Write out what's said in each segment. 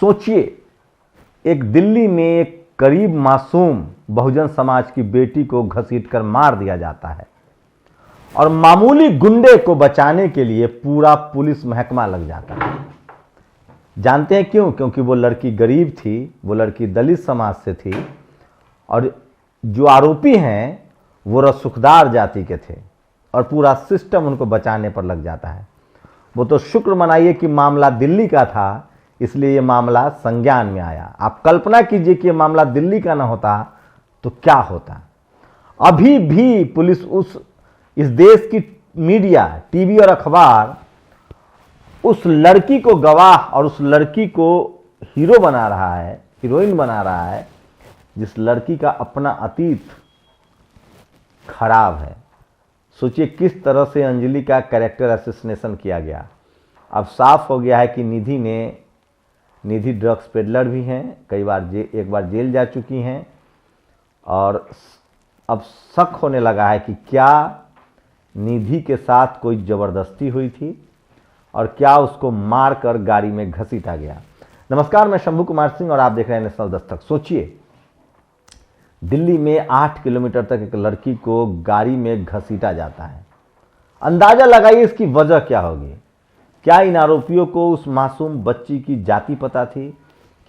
सोचिए, एक दिल्ली में एक करीब मासूम बहुजन समाज की बेटी को घसीटकर मार दिया जाता है और मामूली गुंडे को बचाने के लिए पूरा पुलिस महकमा लग जाता है। जानते हैं क्यों? क्योंकि वो लड़की गरीब थी, वो लड़की दलित समाज से थी और जो आरोपी हैं वो रसूखदार जाति के थे और पूरा सिस्टम उनको बचाने पर लग जाता है। वो तो शुक्र मनाइए कि मामला दिल्ली का था, इसलिए ये मामला संज्ञान में आया। आप कल्पना कीजिए कि ये मामला दिल्ली का ना होता तो क्या होता। अभी भी पुलिस इस देश की मीडिया, टीवी और अखबार उस लड़की को गवाह और उस लड़की को हीरो बना रहा है, हीरोइन बना रहा है, जिस लड़की का अपना अतीत खराब है। सोचिए किस तरह से अंजलि का कैरेक्टर असैसिनेशन किया गया। अब साफ हो गया है कि निधि ड्रग्स पेडलर भी हैं, एक बार जेल जा चुकी हैं और अब शक होने लगा है कि क्या निधि के साथ कोई ज़बरदस्ती हुई थी और क्या उसको मारकर गाड़ी में घसीटा गया। नमस्कार, मैं शंभू कुमार सिंह और आप देख रहे हैं नेशनल दस्तक। सोचिए, दिल्ली में 8 किलोमीटर तक एक लड़की को गाड़ी में घसीटा जाता है। अंदाजा लगाइए इसकी वजह क्या होगी। क्या इन आरोपियों को उस मासूम बच्ची की जाति पता थी?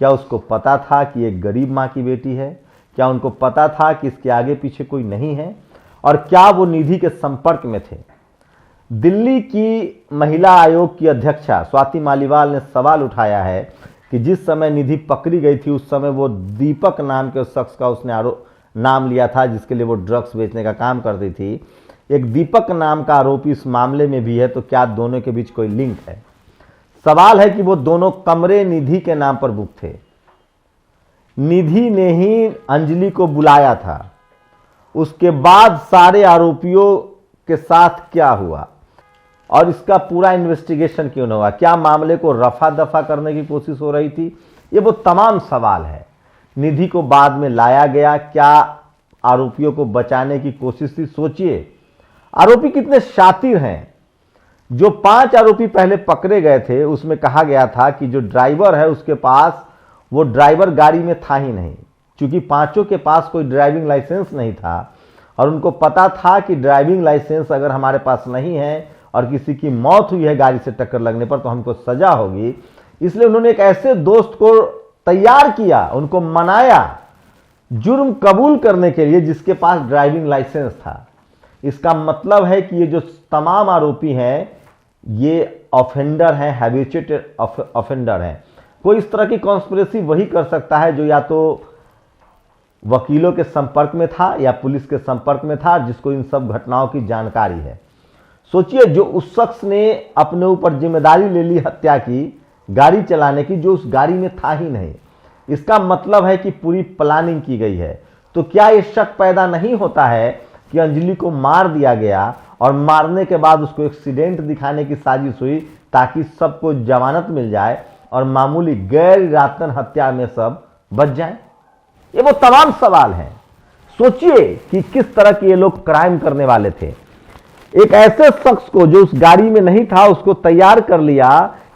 क्या उसको पता था कि एक गरीब माँ की बेटी है? क्या उनको पता था कि इसके आगे पीछे कोई नहीं है? और क्या वो निधि के संपर्क में थे? दिल्ली की महिला आयोग की अध्यक्षा स्वाति मालीवाल ने सवाल उठाया है कि जिस समय निधि पकड़ी गई थी उस समय वो दीपक नाम के शख्स का उसने नाम लिया था, जिसके लिए वो ड्रग्स बेचने का काम करती थी। एक दीपक नाम का आरोपी इस मामले में भी है, तो क्या दोनों के बीच कोई लिंक है? सवाल है कि वो दोनों कमरे निधि के नाम पर बुक थे। निधि ने ही अंजलि को बुलाया था। उसके बाद सारे आरोपियों के साथ क्या हुआ और इसका पूरा इन्वेस्टिगेशन क्यों न हुआ? क्या मामले को रफा दफा करने की कोशिश हो रही थी? ये वो तमाम सवाल है। निधि को बाद में लाया गया, क्या आरोपियों को बचाने की कोशिश थी? सोचिए, आरोपी कितने शातिर हैं। जो 5 आरोपी पहले पकड़े गए थे उसमें कहा गया था कि जो ड्राइवर है उसके पास वो ड्राइवर गाड़ी में था ही नहीं, क्योंकि 5 के पास कोई ड्राइविंग लाइसेंस नहीं था और उनको पता था कि ड्राइविंग लाइसेंस अगर हमारे पास नहीं है और किसी की मौत हुई है गाड़ी से टक्कर लगने पर तो हमको सजा होगी। इसलिए उन्होंने एक ऐसे दोस्त को तैयार किया, उनको मनाया जुर्म कबूल करने के लिए जिसके पास ड्राइविंग लाइसेंस था। इसका मतलब है कि ये जो तमाम आरोपी हैं ये ऑफेंडर हैं, हैबिचुएटेड ऑफेंडर हैं। कोई इस तरह की कॉन्स्पिरेसी वही कर सकता है जो या तो वकीलों के संपर्क में था या पुलिस के संपर्क में था, जिसको इन सब घटनाओं की जानकारी है। सोचिए, जो उस शख्स ने अपने ऊपर जिम्मेदारी ले ली हत्या की, गाड़ी चलाने की, जो उस गाड़ी में था ही नहीं। इसका मतलब है कि पूरी प्लानिंग की गई है। तो क्या यह शक पैदा नहीं होता है कि अंजलि को मार दिया गया और मारने के बाद उसको एक्सीडेंट दिखाने की साजिश हुई ताकि सबको जमानत मिल जाए और मामूली गैर इरादतन हत्या में सब बच जाए? ये वो तमाम सवाल हैं। सोचिए कि किस तरह के ये लोग क्राइम करने वाले थे। एक ऐसे शख्स को जो उस गाड़ी में नहीं था उसको तैयार कर लिया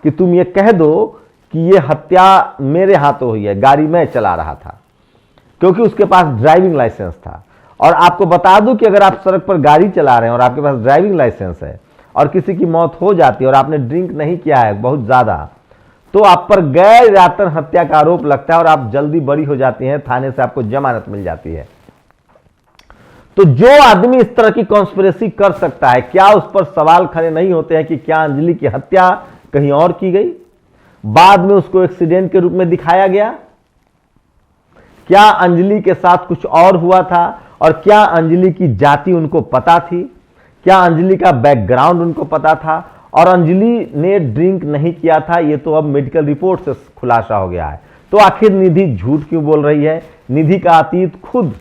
कि तुम ये कह दो कि ये हत्या मेरे हाथों हुई है, गाड़ी मैं चला रहा था, क्योंकि उसके पास ड्राइविंग लाइसेंस था। और आपको बता दूं कि अगर आप सड़क पर गाड़ी चला रहे हैं और आपके पास ड्राइविंग लाइसेंस है और किसी की मौत हो जाती है और आपने ड्रिंक नहीं किया है बहुत ज्यादा, तो आप पर गैर इरादतन हत्या का आरोप लगता है और आप जल्दी बरी हो जाती हैं, थाने से आपको जमानत मिल जाती है। तो जो आदमी इस तरह की कॉन्स्पिरेसी कर सकता है, क्या उस पर सवाल खड़े नहीं होते हैं कि क्या अंजलि की हत्या कहीं और की गई, बाद में उसको एक्सीडेंट के रूप में दिखाया गया? क्या अंजलि के साथ कुछ और हुआ था और क्या अंजलि की जाति उनको पता थी? क्या अंजलि का बैकग्राउंड उनको पता था? और अंजलि ने ड्रिंक नहीं किया था, ये तो अब मेडिकल रिपोर्ट से खुलासा हो गया है। तो आखिर निधि झूठ क्यों बोल रही है? निधि का अतीत खुद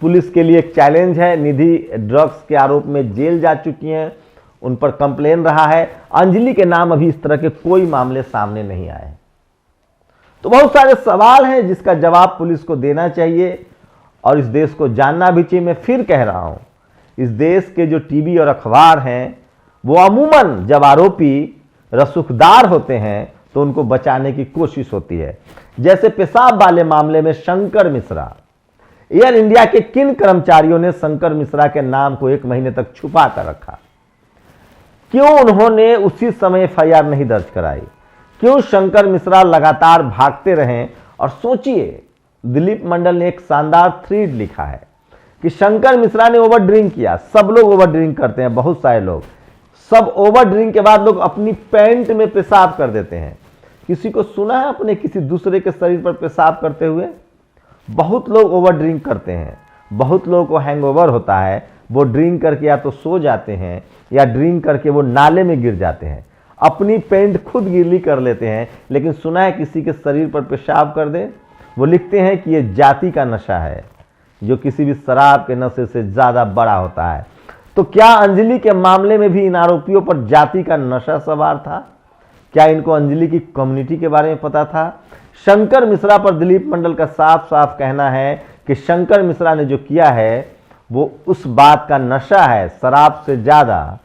पुलिस के लिए एक चैलेंज है। निधि ड्रग्स के आरोप में जेल जा चुकी हैं, उन पर कंप्लेन रहा है। अंजलि के नाम अभी इस तरह के कोई मामले सामने नहीं आए। तो बहुत सारे सवाल हैं जिसका जवाब पुलिस को देना चाहिए और इस देश को जानना भी चाहिए। मैं फिर कह रहा हूं, इस देश के जो टीवी और अखबार हैं वो अमूमन जब आरोपी रसूखदार होते हैं तो उनको बचाने की कोशिश होती है। जैसे पेशाब वाले मामले में शंकर मिश्रा, एयर इंडिया के किन कर्मचारियों ने शंकर मिश्रा के नाम को 1 महीने तक छुपा कर रखा? क्यों उन्होंने उसी समय FIR नहीं दर्ज कराई? क्यों शंकर मिश्रा लगातार भागते रहे? और सोचिए, दिलीप मंडल ने एक शानदार थ्रेड लिखा है कि शंकर मिश्रा ने ओवर ड्रिंक किया। सब लोग ओवर ड्रिंक करते हैं, बहुत सारे लोग। सब ओवर ड्रिंक के बाद लोग अपनी पैंट में पेशाब कर देते हैं। किसी को सुना है अपने किसी दूसरे के शरीर पर पेशाब करते हुए? बहुत लोग ओवर ड्रिंक करते हैं, बहुत लोगों को हैंगओवर होता है। वो ड्रिंक करके या तो सो जाते हैं या ड्रिंक करके वो नाले में गिर जाते हैं, अपनी पैंट खुद गीली कर लेते हैं। लेकिन सुना है किसी के शरीर पर पेशाब कर दे? वो लिखते हैं कि ये जाति का नशा है जो किसी भी शराब के नशे से ज्यादा बड़ा होता है। तो क्या अंजलि के मामले में भी इन आरोपियों पर जाति का नशा सवार था? क्या इनको अंजलि की कम्युनिटी के बारे में पता था? शंकर मिश्रा पर दिलीप मंडल का साफ साफ कहना है कि शंकर मिश्रा ने जो किया है वो उस बात का नशा है, शराब से ज्यादा,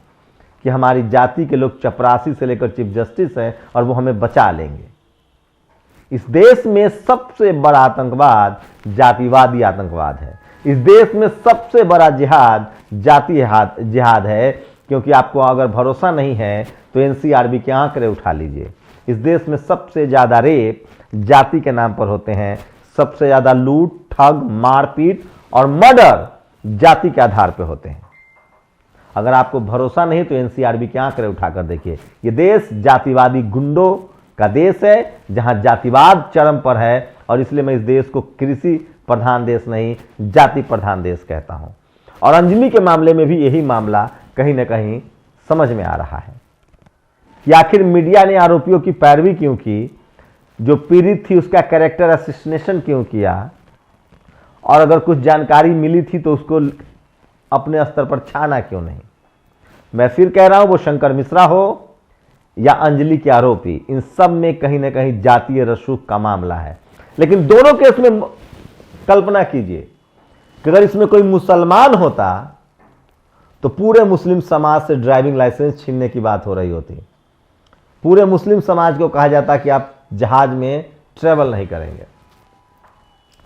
कि हमारी जाति के लोग चपरासी से लेकर चीफ जस्टिस हैं और वो हमें बचा लेंगे। इस देश में सबसे बड़ा आतंकवाद जातिवादी आतंकवाद है। इस देश में सबसे बड़ा जिहाद जाति जिहाद है। क्योंकि आपको अगर भरोसा नहीं है तो NCRB के आंकड़े उठा लीजिए। इस देश में सबसे ज्यादा रेप जाति के नाम पर होते हैं, सबसे ज्यादा लूट, ठग, मारपीट और मर्डर जाति के आधार पर होते हैं। अगर आपको भरोसा नहीं तो NCRB के आंकड़े उठाकर देखिए। ये देश जातिवादी गुंडों का देश है, जहां जातिवाद चरम पर है। और इसलिए मैं इस देश को कृषि प्रधान देश नहीं, जाति प्रधान देश कहता हूं। और अंजलि के मामले में भी यही मामला कहीं ना कहीं समझ में आ रहा है कि आखिर मीडिया ने आरोपियों की पैरवी क्यों की, जो पीड़ित थी उसका कैरेक्टर असैसिनेशन क्यों किया, और अगर कुछ जानकारी मिली थी तो उसको अपने स्तर पर छाना क्यों नहीं। मैं फिर कह रहा हूं, वो शंकर मिश्रा हो या अंजलि के आरोपी, इन सब में कहीं ना कहीं जातीय रसूख का मामला है। लेकिन दोनों केस में कल्पना कीजिए कि अगर इसमें कोई मुसलमान होता तो पूरे मुस्लिम समाज से ड्राइविंग लाइसेंस छीनने की बात हो रही होती। पूरे मुस्लिम समाज को कहा जाता कि आप जहाज में ट्रेवल नहीं करेंगे।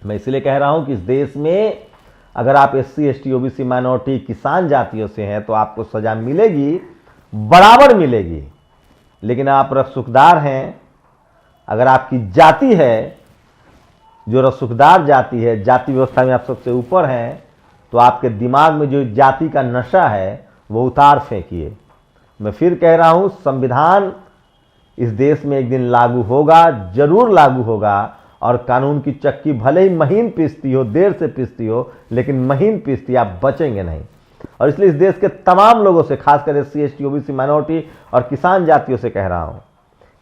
मैं इसलिए कह रहा हूं कि इस देश में अगर आप SC ST OBC माइनॉरिटी किसान जातियों से हैं तो आपको सजा मिलेगी, बराबर मिलेगी। लेकिन आप रसूखदार हैं, अगर आपकी जाति है जो रसूखदार जाति है, जाति व्यवस्था में आप सबसे ऊपर हैं, तो आपके दिमाग में जो जाति का नशा है वो उतार फेंकिए। मैं फिर कह रहा हूं, संविधान इस देश में एक दिन लागू होगा, जरूर लागू होगा। और कानून की चक्की भले ही महीन पीसती हो, देर से पीसती हो, लेकिन महीन पीसती, आप बचेंगे नहीं। और इसलिए इस देश के तमाम लोगों से, खासकर SC ST OBC माइनॉरिटी और किसान जातियों से कह रहा हूं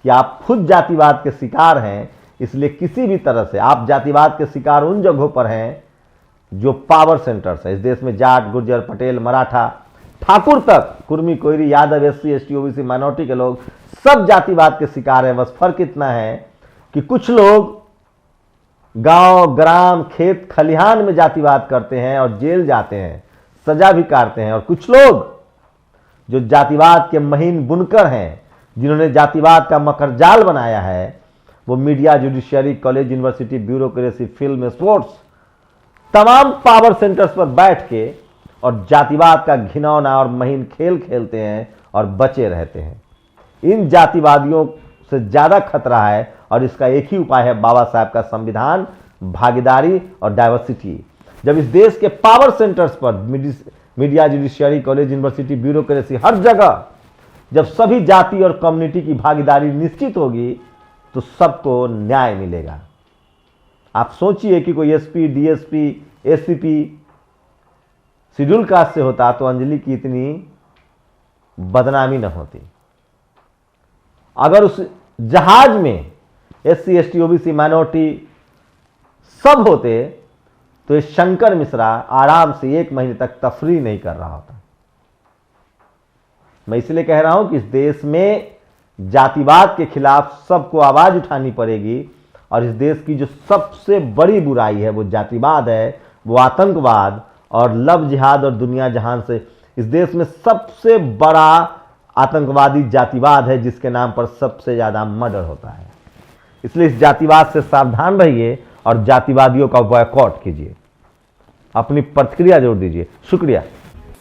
कि आप खुद जातिवाद के शिकार हैं। इसलिए किसी भी तरह से आप जातिवाद के शिकार उन जगहों पर हैं जो पावर सेंटर्स है। इस देश में जाट, गुर्जर, पटेल, मराठा, ठाकुर तक, Kurmi, Koeri, Yadav, SC ST OBC minority के लोग सब जातिवाद के शिकार हैं। बस फर्क इतना है कि कुछ लोग गांव, ग्राम, खेत, खलिहान में जातिवाद करते हैं और जेल जाते हैं, सजा भी काटते हैं। और कुछ लोग जो जातिवाद के महीन बुनकर हैं, जिन्होंने जातिवाद का मकरजाल बनाया है, वो media, judiciary, college, university, bureaucracy, film, sports, तमाम पावर सेंटर्स पर बैठ के और जातिवाद का घिनौना और महीन खेल खेलते हैं और बचे रहते हैं। इन जातिवादियों से ज्यादा खतरा है और इसका एक ही उपाय है, बाबा साहब का संविधान, भागीदारी और डाइवर्सिटी। जब इस देश के पावर सेंटर्स पर media, judiciary, college, university, bureaucracy, हर जगह जब सभी जाति और कम्युनिटी की भागीदारी निश्चित होगी तो सबको न्याय मिलेगा। आप सोचिए कि कोई SP, DSP, ACP schedule caste से होता तो अंजलि की इतनी बदनामी न होती। अगर उस जहाज में SC ST OBC माइनॉरिटी सब होते तो ये शंकर मिश्रा आराम से 1 महीने तक तफरी नहीं कर रहा होता। मैं इसलिए कह रहा हूं कि इस देश में जातिवाद के खिलाफ सबको आवाज उठानी पड़ेगी। और इस देश की जो सबसे बड़ी बुराई है वो जातिवाद है, वो आतंकवाद और लव जिहाद और दुनिया जहान से। इस देश में सबसे बड़ा आतंकवादी जातिवाद है जिसके नाम पर सबसे ज्यादा मर्डर होता है। इसलिए इस जातिवाद से सावधान रहिए और जातिवादियों का बॉयकॉट कीजिए। अपनी प्रतिक्रिया जरूर दीजिए। शुक्रिया।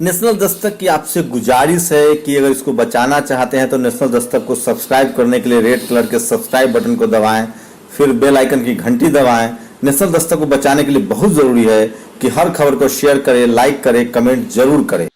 नेशनल दस्तक की आपसे गुजारिश है कि अगर इसको बचाना चाहते हैं तो नेशनल दस्तक को सब्सक्राइब करने के लिए रेड कलर के सब्सक्राइब बटन को दबाएं, फिर बेल आइकन की घंटी दबाएं। नेशनल दस्तक को बचाने के लिए बहुत जरूरी है कि हर खबर को शेयर करें, लाइक करें, कमेंट जरूर करें।